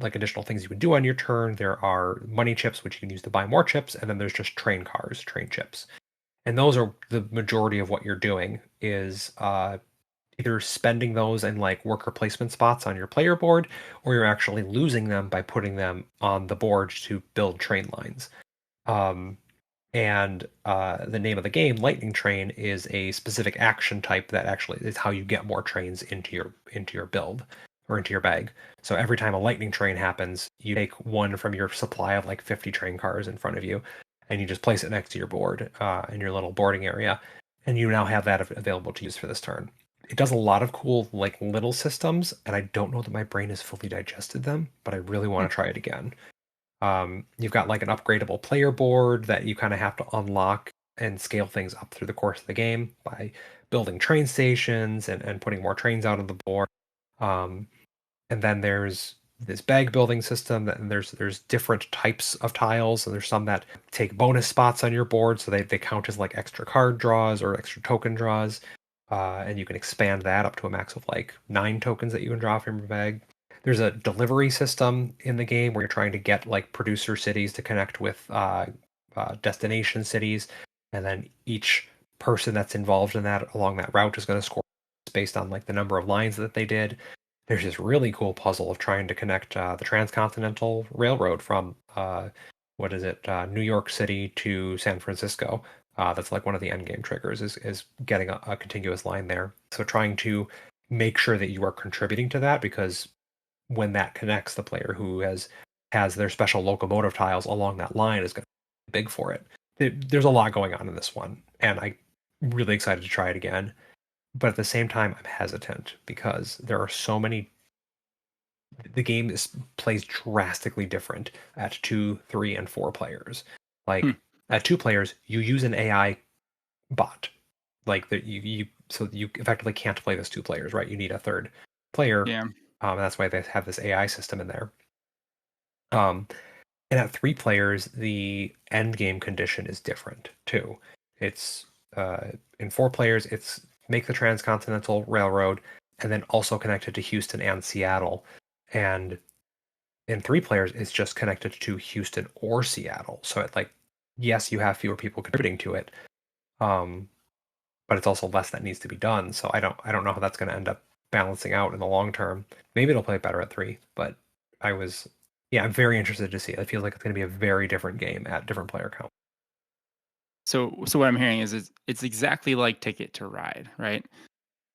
like additional things you would do on your turn. There are money chips which you can use to buy more chips, and then there's just train cars, train chips, and those are the majority of what you're doing is either spending those in like worker placement spots on your player board, or you're actually losing them by putting them on the board to build train lines. Um, and the name of the game, Lightning Train, is a specific action type that actually is how you get more trains into your build or into your bag. So every time a lightning train happens, you take one from your supply of like 50 train cars in front of you, and you just place it next to your board in your little boarding area, and you now have that available to use for this turn. It does a lot of cool like little systems, and I don't know that my brain has fully digested them, but I really Hmm. want to try it again. You've got like an upgradable player board that you kind of have to unlock and scale things up through the course of the game by building train stations and putting more trains out on the board. Um, and then there's this bag building system, and there's different types of tiles, and there's some that take bonus spots on your board, so they count as like extra card draws or extra token draws. And you can expand that up to a max of like 9 tokens that you can draw from your bag. There's a delivery system in the game where you're trying to get like producer cities to connect with destination cities, and then each person that's involved in that along that route is going to score based on like the number of lines that they did. There's this really cool puzzle of trying to connect the transcontinental railroad from what is it, New York City to San Francisco. That's like one of the end game triggers is getting a contiguous line there. So trying to make sure that you are contributing to that, because when that connects, the player who has their special locomotive tiles along that line is going to be big for it. There's a lot going on in this one, and I'm really excited to try it again. But at the same time, I'm hesitant because there are so many. The game plays drastically different at 2, 3, and 4 players. Hmm. Like at 2 players, you use an AI bot. Like that so you effectively can't play this 2 players, right? You need a third player. Yeah. And that's why they have this AI system in there. Um, and at 3 players, the end game condition is different too. It's in 4 players, it's make the transcontinental railroad and then also connected to Houston and Seattle. And in 3 players, it's just connected to Houston or Seattle. So it like, yes, you have fewer people contributing to it, um, but it's also less that needs to be done. So I don't know how that's going to end up balancing out in the long term. Maybe it'll play better at 3, but I was yeah, I'm very interested to see it. It feels like it's going to be a very different game at different player count. So what I'm hearing is it's exactly like Ticket to Ride, right?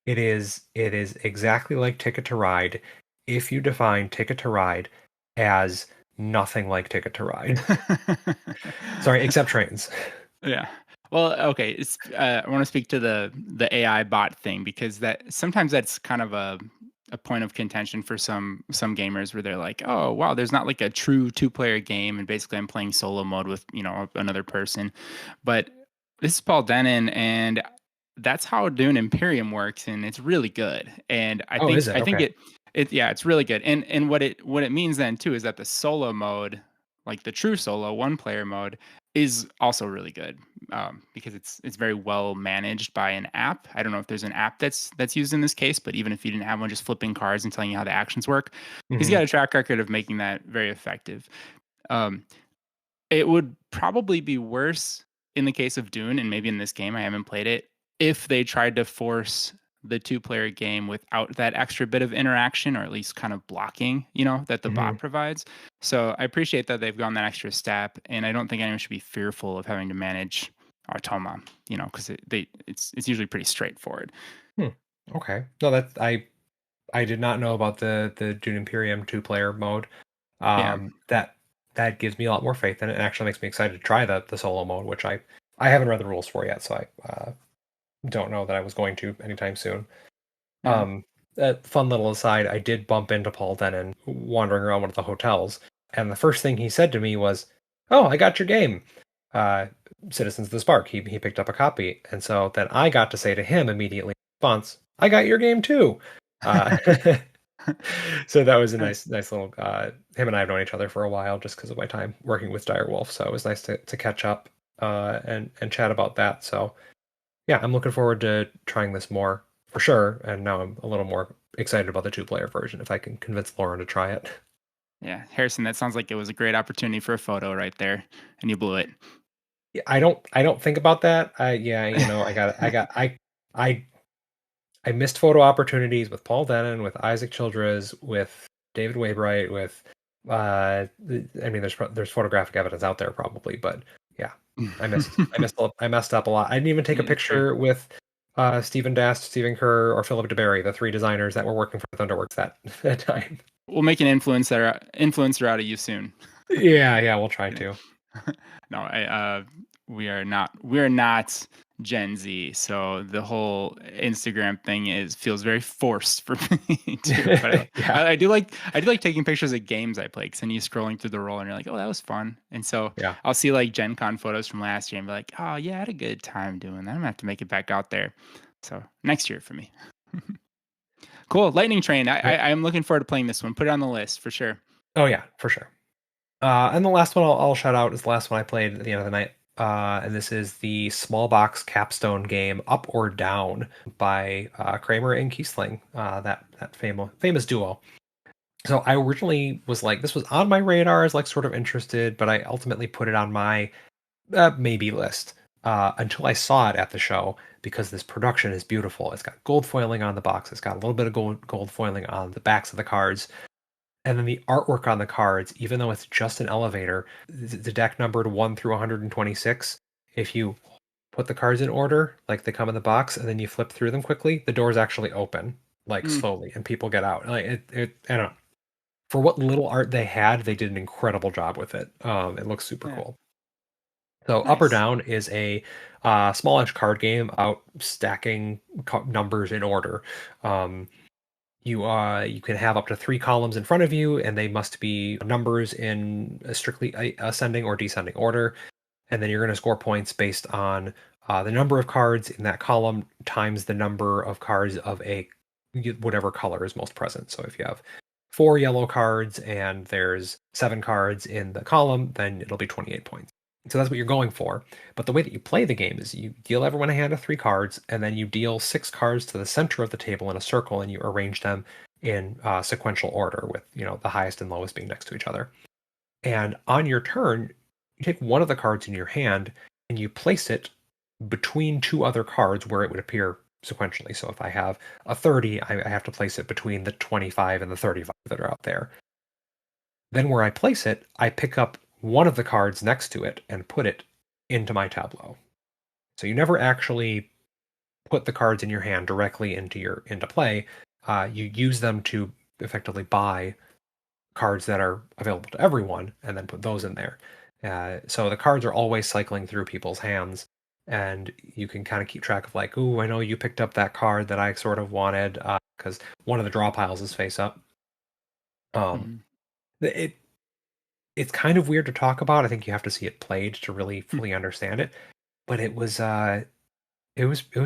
It is exactly like Ticket to Ride if you define Ticket to Ride as nothing like Ticket to Ride. Sorry, except trains. Yeah. Well, okay. I want to speak to the AI bot thing because that sometimes that's kind of a point of contention for some gamers where they're like, oh wow, there's not like a true two-player game, and basically I'm playing solo mode with another person. But this is Paul Denon, and that's how Dune Imperium works, and it's really good. And I Oh, think is it? I think Okay. it yeah, it's really good. And what it means then too is that the solo mode, like the true solo one player mode, is also really good because it's very well managed by an app. I don't know if there's an app that's used in this case, but even if you didn't have one, just flipping cards and telling you how the actions work, he's Hmm. got a track record of making that very effective. Um, it would probably be worse in the case of Dune, and maybe in this game, I haven't played it, if they tried to force the two-player game without that extra bit of interaction, or at least kind of blocking, that the bot Hmm. provides. So I appreciate that they've gone that extra step, and I don't think anyone should be fearful of having to manage Automa, because it's usually pretty straightforward. Hmm. Okay. No, I did not know about the Dune Imperium 2 player mode. Yeah. That gives me a lot more faith, and it actually makes me excited to try the solo mode, which I haven't read the rules for yet, so I don't know that I was going to anytime soon. Yeah. a fun little aside, I did bump into Paul Denon wandering around one of the hotels, and the first thing he said to me was, "Oh, I got your game, uh, Citizens of the Spark." He picked up a copy, and so then I got to say to him immediately in response, "I got your game too." Uh, so that was a nice little. Him and I have known each other for a while just because of my time working with Direwolf. So it was nice to catch up and chat about that. So yeah, I'm looking forward to trying this more for sure. And now I'm a little more excited about the two-player version if I can convince Lauren to try it. Yeah, Harrison, that sounds like it was a great opportunity for a photo right there, and you blew it. Yeah, I don't think about that. Yeah, I I missed photo opportunities with Paul Denon, with Isaac Childress, with David Waybright, with I mean, there's photographic evidence out there probably, but yeah, I messed up a lot. I didn't even take a Yeah, sure. picture with Stephen Dast, Stephen Kerr, or Philip DeBerry, the three designers that were working for Thunderworks that time. We'll make an influencer out of you soon. Yeah, we'll try Kidding. to. No, we are not Gen Z, so the whole Instagram thing feels very forced for me too. But Yeah, I do like taking pictures of games I play, because then you scrolling through the roll and you're like, oh, that was fun. And so yeah. I'll see like Gen Con photos from last year and be like, oh yeah, I had a good time doing that. I'm gonna have to make it back out there. So next year for me. Cool. Lightning Train. I'm looking forward to playing this one. Put it on the list for sure. Oh yeah, for sure. And the last one I'll shout out is the last one I played at the end of the night. And this is the small box capstone game Up or Down by Kramer and Kiesling, that famous duo. So I originally was like, this was on my radar as like sort of interested, but I ultimately put it on my maybe list until I saw it at the show because this production is beautiful. It's got gold foiling on the box. It's got a little bit of gold foiling on the backs of the cards. And then the artwork on the cards, even though it's just an elevator, the deck numbered 1 through 126. If you put the cards in order, like they come in the box, and then you flip through them quickly, the doors actually open, like Mm, slowly, and people get out. Like I don't know. For what little art they had, they did an incredible job with it. It looks super yeah. cool. So Up or Nice. Down is a smallish card game out stacking numbers in order. Um, you can have up to 3 columns in front of you, and they must be numbers in a strictly ascending or descending order. And then you're going to score points based on the number of cards in that column times the number of cards of whatever color is most present. So if you have 4 yellow cards and there's 7 cards in the column, then it'll be 28 points. So that's what you're going for. But the way that you play the game is you deal everyone a hand of 3 cards, and then you deal 6 cards to the center of the table in a circle, and you arrange them in sequential order, with the highest and lowest being next to each other. And on your turn, you take one of the cards in your hand and you place it between 2 other cards where it would appear sequentially. So if I have a 30, I have to place it between the 25 and the 35 that are out there. Then where I place it, I pick up one of the cards next to it and put it into my tableau. So you never actually put the cards in your hand directly into play. You use them to effectively buy cards that are available to everyone and then put those in there. So the cards are always cycling through people's hands, and you can kind of keep track of like, ooh, I know you picked up that card that I sort of wanted because one of the draw piles is face up. Um, Mhm. it it's kind of weird to talk about. I think you have to see it played to really Hmm. fully understand it. But it was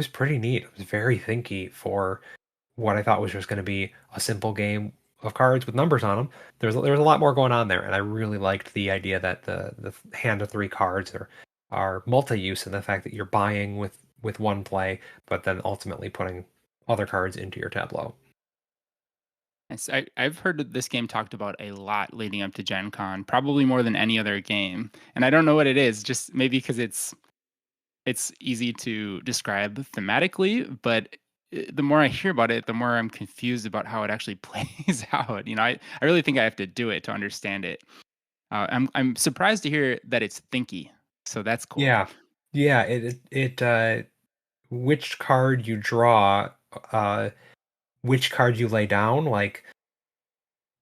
pretty neat. It was very thinky for what I thought was just going to be a simple game of cards with numbers on them. There was a lot more going on there, and I really liked the idea that the hand of 3 cards are multi-use, and the fact that you're buying with one play, but then ultimately putting other cards into your tableau. Yes, I've heard of this game talked about a lot leading up to Gen Con, probably more than any other game. And I don't know what it is, just maybe because it's easy to describe thematically, but the more I hear about it, the more I'm confused about how it actually plays out. I really think I have to do it to understand it. I'm surprised to hear that it's thinky, so that's cool. Yeah, yeah. Which card you draw, uh, which card you lay down, like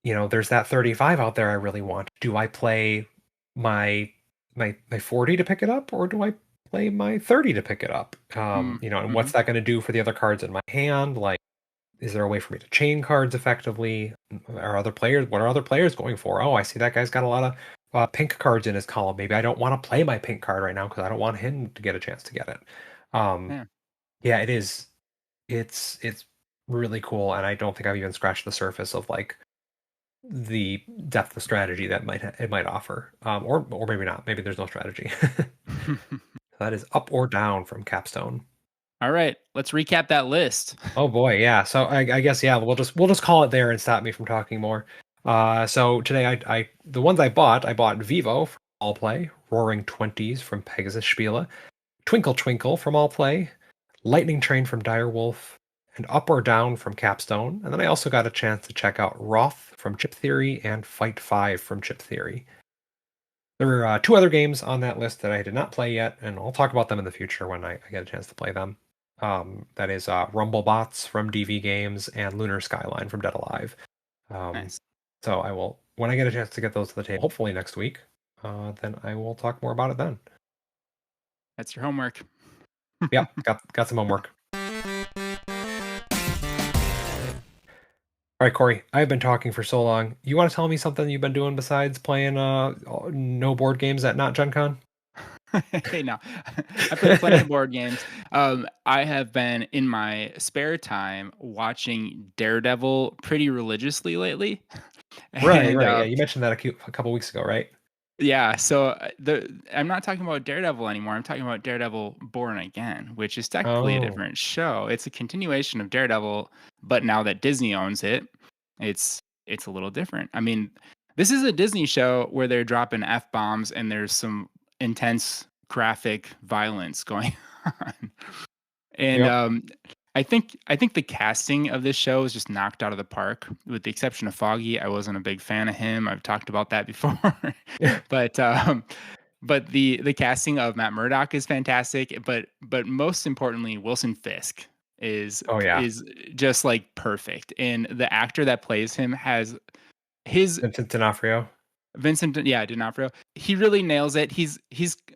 there's that 35 out there I really want. Do I play my my 40 to pick it up, or do I play my 30 to pick it up? Mm, And what's mhm. that going to do for the other cards in my hand? Like is there a way for me to chain cards effectively? Are other players? What are other players going for? Oh, I see that guy's got a lot of pink cards in his column. Maybe I don't want to play my pink card right now because I don't want him to get a chance to get it. Um, Yeah. yeah, it is. It's really cool, and I don't think I've even scratched the surface of like the depth of strategy that it might offer, or maybe not. Maybe there's no strategy. That is up or down from Capstone. All right, let's recap that list. Oh boy, yeah. So I guess yeah, we'll just call it there and stop me from talking more. So today I the ones I bought Vivo from All Play, Roaring Twenties from Pegasus Spiele, Twinkle Twinkle from All Play, Lightning Train from Direwolf, and Up or Down from Capstone. And then I also got a chance to check out Roth from Chip Theory and Fight 5 from Chip Theory. There are two other games on that list that I did not play yet, and I'll talk about them in the future when I get a chance to play them. That is Rumblebots from DV Games and Lunar Skyline from Dead Alive. Um, Nice. so I will, when I get a chance to get those to the table, hopefully next week, then I will talk more about it then. That's your homework. Yeah, got some homework. All right, Corey, I've been talking for so long. You want to tell me something you've been doing besides playing no board games at not Gen Con? Hey, now I play plenty of board games. I have been in my spare time watching Daredevil pretty religiously lately, Right, and right. Yeah, you mentioned that a couple weeks ago, right? yeah. So I'm not talking about Daredevil anymore. I'm talking about Daredevil Born Again, which is technically a Oh, different show. It's a continuation of Daredevil, but now that Disney owns it, it's a little different. I mean, this is a Disney show where they're dropping f bombs and there's some intense graphic violence going on. And yep. I think the casting of this show is just knocked out of the park. With the exception of Foggy, I wasn't a big fan of him. I've talked about that before. but but the casting of Matt Murdock is fantastic. But most importantly, Wilson Fisk is Oh yeah, is just like perfect. And the actor that plays him has his Vincent D'Onofrio. Vincent, yeah, D'Onofrio. He really nails it. He's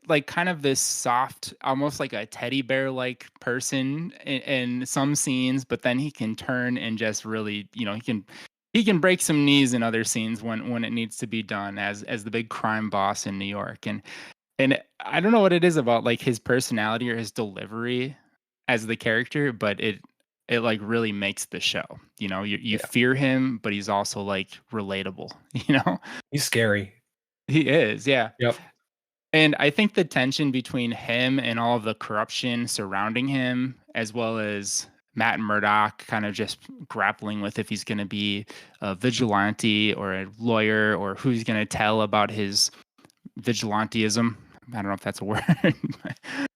like kind of this soft, almost like a teddy bear like person in some scenes, but then he can turn and just really, he can break some knees in other scenes when it needs to be done as the big crime boss in New York. And I don't know what it is about like his personality or his delivery as the character, but it like really makes the show. You Yeah, fear him, but he's also like relatable, you know? he's scary. He is, yeah. Yep. And I think the tension between him and all of the corruption surrounding him, as well as Matt Murdock kind of just grappling with if he's going to be a vigilante or a lawyer or who he's going to tell about his vigilanteism. I don't know if that's a word,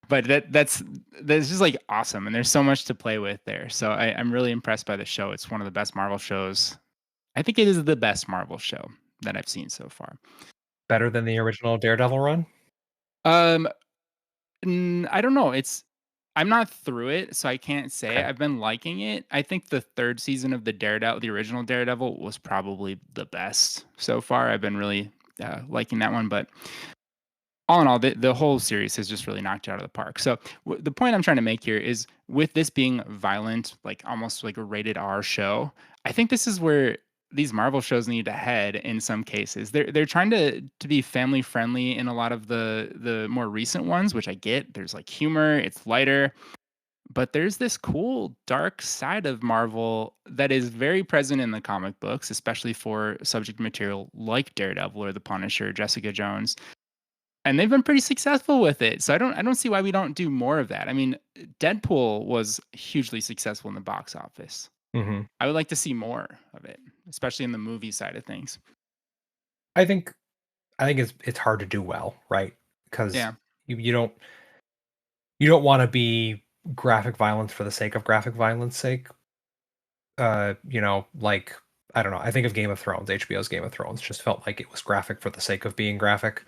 but that's just like awesome. And there's so much to play with there. So I'm really impressed by the show. It's one of the best Marvel shows. I think it is the best Marvel show that I've seen so far. Better than the original Daredevil run. Um, I don't know. I'm not through it, so I can't say. Okay. I've been liking it. I think the third season of the original Daredevil, was probably the best so far. I've been really liking that one, but all in all, the whole series has just really knocked it out of the park. So the point I'm trying to make here is, with this being violent, like almost like a rated R show, I think this is where these Marvel shows need to head in some cases. They're trying to be family friendly in a lot of the more recent ones, which I get. There's like humor, it's lighter, but there's this cool dark side of Marvel that is very present in the comic books, especially for subject material like Daredevil or the Punisher, Jessica Jones, and they've been pretty successful with it. So I don't see why we don't do more of that. I mean, Deadpool was hugely successful in the box office. Hmm. I would like to see more of it, especially in the movie side of things. I think it's hard to do well, right? Because Yeah. you don't want to be graphic violence for the sake of graphic violence sake. Like I don't know. I think of Game of Thrones. HBO's Game of Thrones just felt like it was graphic for the sake of being graphic.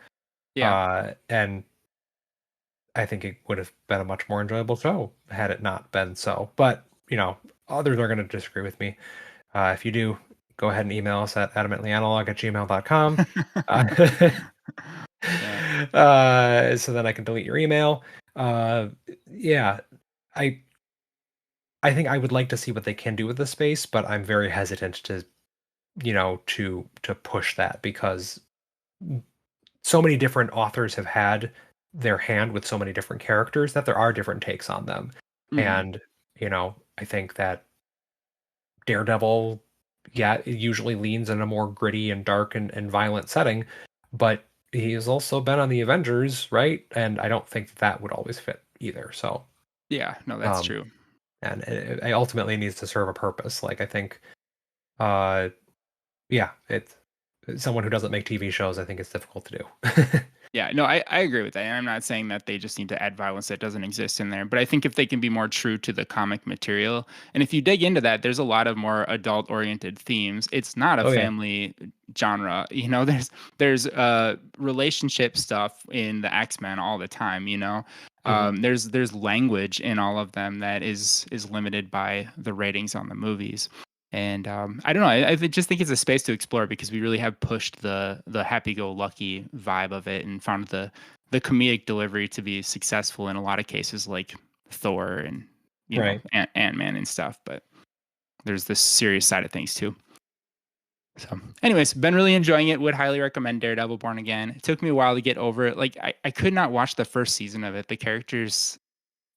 Yeah. And I think it would have been a much more enjoyable show had it not been so. But others are going to disagree with me. If you do, go ahead and email us at adamantlyanalog@gmail.com. Uh, Yeah. so then I can delete your email. Yeah, I I think I would like to see what they can do with the space, but I'm very hesitant to, to push that because so many different authors have had their hand with so many different characters that there are different takes on them. Hmm. And, I think that Daredevil, yeah, it usually leans in a more gritty and dark and violent setting, but he has also been on the Avengers, right? And I don't think that would always fit either. So, Yeah, no, that's um, true. and it ultimately needs to serve a purpose. Like I think, uh, yeah, it's someone who doesn't make TV shows. I think it's difficult to do. Yeah, no, I agree with that. And I'm not saying that they just need to add violence that doesn't exist in there. But I think if they can be more true to the comic material, and if you dig into that, there's a lot of more adult oriented themes. It's not a Oh yeah. family genre. There's relationship stuff in the X-Men all the time. Hmm. There's language in all of them that is limited by the ratings on the movies. And I don't know. Just think it's a space to explore because we really have pushed the happy-go-lucky vibe of it and found the comedic delivery to be successful in a lot of cases, like Thor and Right. Ant-Man and stuff. But there's this serious side of things too. So, anyways, been really enjoying it. Would highly recommend Daredevil Born Again. It took me a while to get over it. Like I could not watch the first season of it. The characters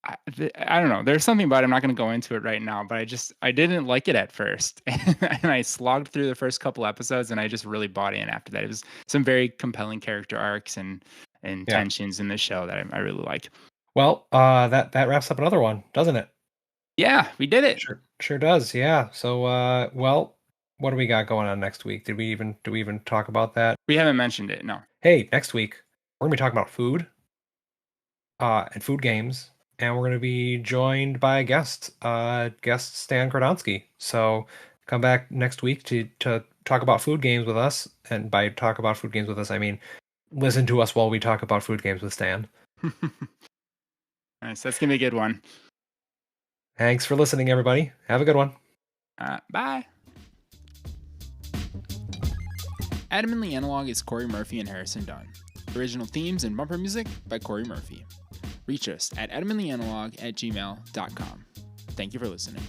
I don't know. There's something about it. I'm not going to go into it right now, but I didn't like it at first, and I slogged through the first couple episodes, and I just really bought in after that. It was some very compelling character arcs and Yeah. tensions in the show that I really like. Well, that wraps up another one, doesn't it? Yeah, we did it. Sure does. Yeah. So, well, what do we got going on next week? Do we even talk about that? We haven't mentioned it. No. Hey, next week we're gonna be talking about food, and food games, and we're gonna be joined by a guest Stan Krodonsky. So come back next week to talk about food games with us, and by talk about food games with us, I mean listen to us while we talk about food games with Stan. Nice. That's gonna be a good one. Thanks for listening, everybody. Have a good one. Bye. Adam and the Analog is Corey Murphy and Harrison Dunn. Original themes and bumper music by Corey Murphy. Reach us at adamandtheanalog@gmail.com. Thank you for listening.